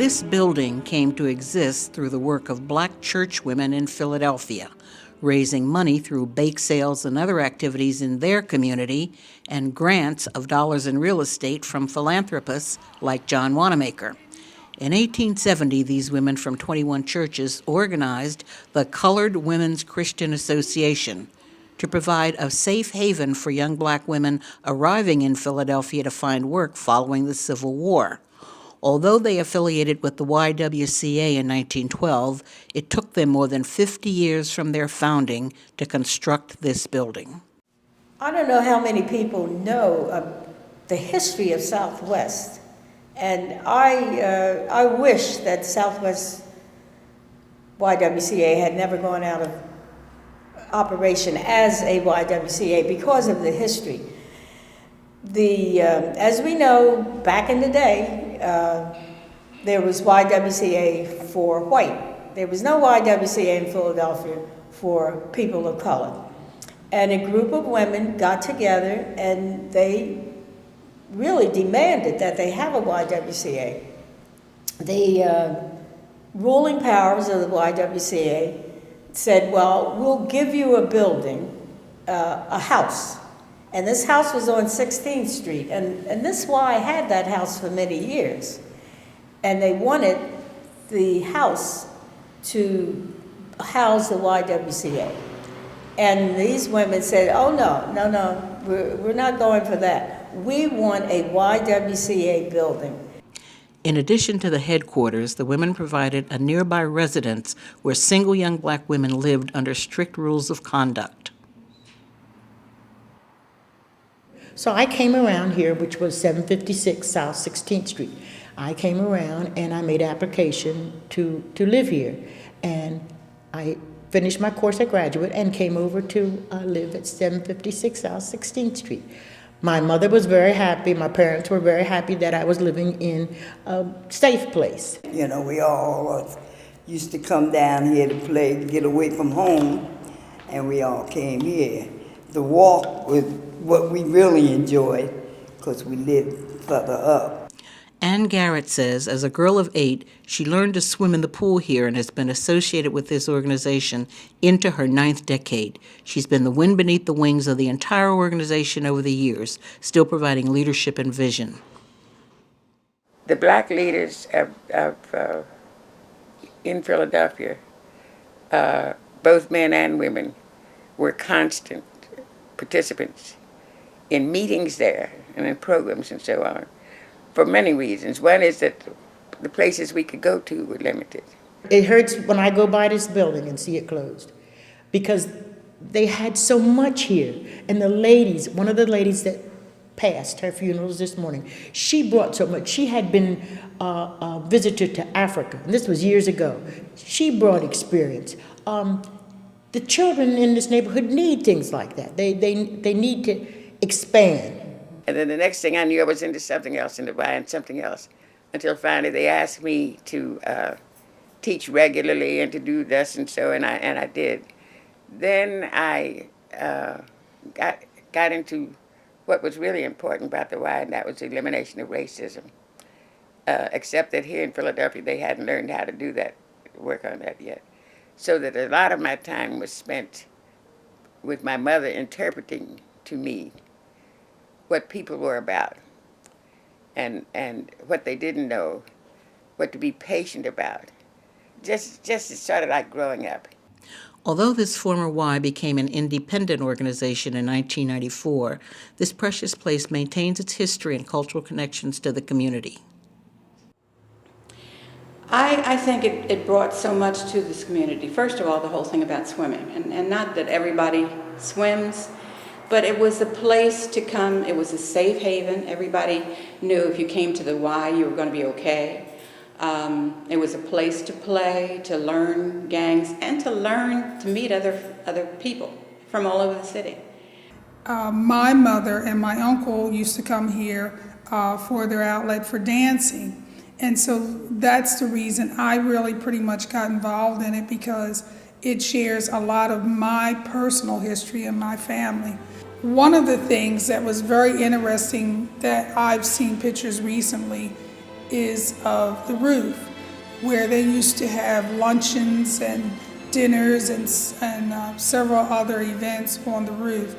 This building came to exist through the work of black church women in Philadelphia, raising money through bake sales and other activities in their community and grants of dollars in real estate from philanthropists like John Wanamaker. In 1870, these women from 21 churches organized the Colored Women's Christian Association to provide a safe haven for young black women arriving in Philadelphia to find work following the Civil War. Although they affiliated with the YWCA in 1912, it took them more than 50 years from their founding to construct this building. I don't know how many people know of the history of Southwest, and I wish that Southwest YWCA had never gone out of operation as a YWCA because of the history. As we know, back in the day, there was YWCA for white. There was no YWCA in Philadelphia for people of color. And a group of women got together and they really demanded that they have a YWCA. The ruling powers of the YWCA said, well, we'll give you a building, a house. And this house was on 16th Street. And this Y had that house for many years. And they wanted the house to house the YWCA. And these women said, oh, no, we're not going for that. We want a YWCA building. In addition to the headquarters, the women provided a nearby residence where single young black women lived under strict rules of conduct. So I came around here, which was 756 South 16th Street. I came around and I made application to live here. And I finished my course at Graduate and came over to live at 756 South 16th Street. My mother was very happy, my parents were very happy that I was living in a safe place. You know, we all used to come down here to play, to get away from home, and we all came here. The walk was what we really enjoyed because we lived further up. Ann Garrett says, as a girl of 8, she learned to swim in the pool here and has been associated with this organization into her 9th decade. She's been the wind beneath the wings of the entire organization over the years, still providing leadership and vision. The black leaders in Philadelphia, both men and women, were constant participants in meetings there and in programs and so on, for many reasons. One is that the places we could go to were limited. It hurts when I go by this building and see it closed because they had so much here. And the ladies, one of the ladies that passed, her funeral was this morning, she brought so much. She had been a visitor to Africa, and this was years ago. She brought experience. The children in this neighborhood need things like that. They need to expand. And then the next thing I knew, I was into something else, into buying something else, until finally they asked me to teach regularly and to do this and so, and I did. Then I got into what was really important about the Y, and that was the elimination of racism. Except that here in Philadelphia, they hadn't learned how to do that, work on that yet. So that a lot of my time was spent with my mother interpreting to me what people were about and what they didn't know, what to be patient about. Just sort of like growing up. Although this former Y became an independent organization in 1994, this precious place maintains its history and cultural connections to the community. I think it brought so much to this community. First of all, the whole thing about swimming, and not that everybody swims, but it was a place to come. It was a safe haven. Everybody knew if you came to the Y, you were going to be okay. It was a place to play, to learn gangs, and to learn to meet other people from all over the city. My mother and my uncle used to come here for their outlet for dancing. And so that's the reason I really pretty much got involved in it, because it shares a lot of my personal history and my family. One of the things that was very interesting that I've seen pictures recently is of the roof. where they used to have luncheons and dinners and several other events on the roof.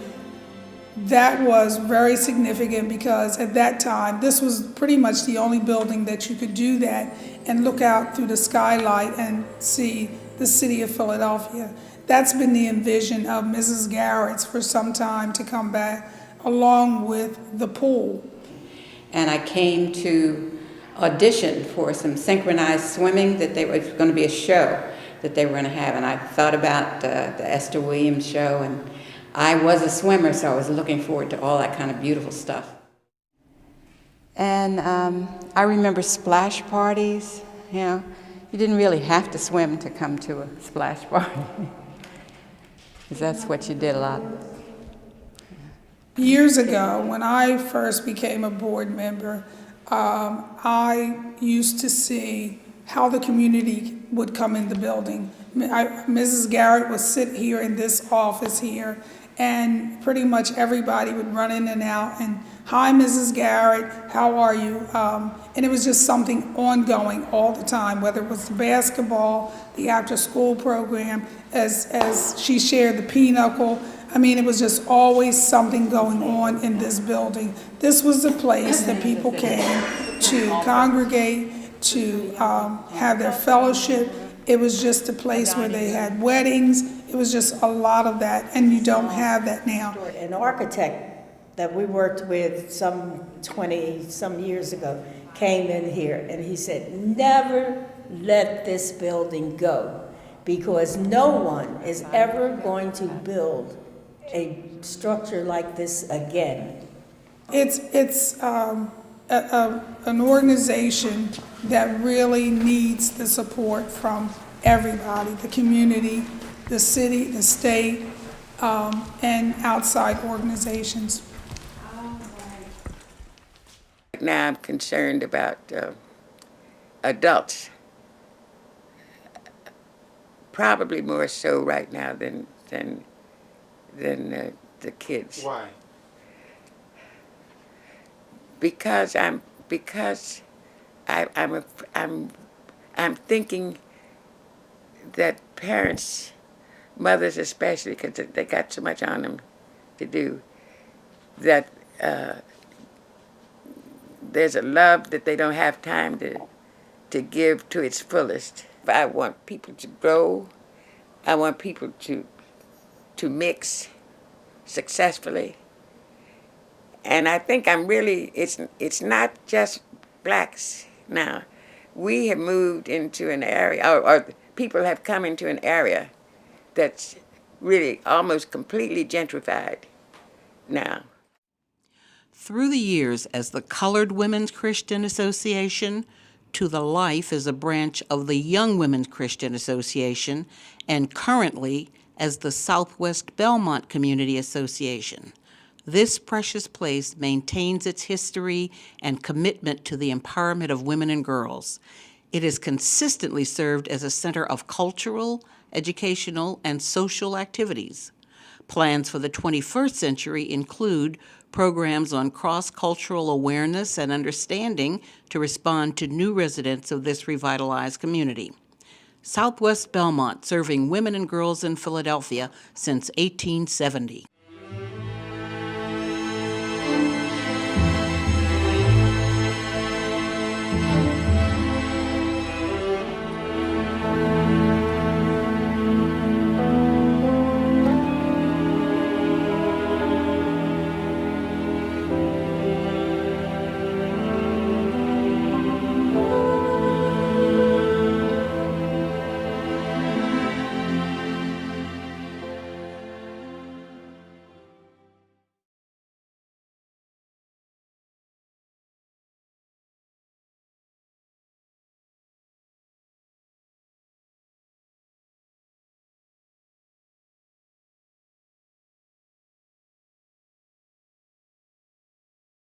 That was very significant because at that time, this was pretty much the only building that you could do that and look out through the skylight and see the city of Philadelphia. That's been the envision of Mrs. Garrett's for some time to come back, along with the pool. And I came to audition for some synchronized swimming that they was going to be a show that they were going to have. And I thought about the Esther Williams show, and I was a swimmer, so I was looking forward to all that kind of beautiful stuff. And I remember splash parties. You know, you didn't really have to swim to come to a splash party, because that's what you did a lot. Years ago, when I first became a board member, I used to see how the community would come in the building. Mrs. Garrett would sit here in this office here, and pretty much everybody would run in and out and, "Hi, Mrs. Garrett, how are you?" And it was just something ongoing all the time, whether it was the basketball, the after-school program, as she shared the pinochle. I mean, it was just always something going on in this building. This was the place that people came to congregate, to have their fellowship. It was just a place where they had weddings. It was just a lot of that, and you don't have that now. An architect that we worked with some 20-some years ago came in here, and he said, "Never let this building go, because no one is ever going to build a structure like this again." It's an organization that really needs the support from everybody, the community, the city, the state, and outside organizations. Now I'm concerned about adults, probably more so right now than the kids. Why? Because I'm thinking that parents, mothers especially, because they got so much on them to do, that there's a love that they don't have time to give to its fullest. I want people to grow. I want people to mix successfully. And I think it's not just blacks now. We have moved into an area, or people have come into an area that's really almost completely gentrified now. Through the years as the Colored Women's Christian Association, to the life as a branch of the Young Women's Christian Association, and currently as the Southwest Belmont Community Association. This precious place maintains its history and commitment to the empowerment of women and girls. It has consistently served as a center of cultural, educational, and social activities. Plans for the 21st century include programs on cross-cultural awareness and understanding to respond to new residents of this revitalized community. Southwest Belmont, serving women and girls in Philadelphia since 1870.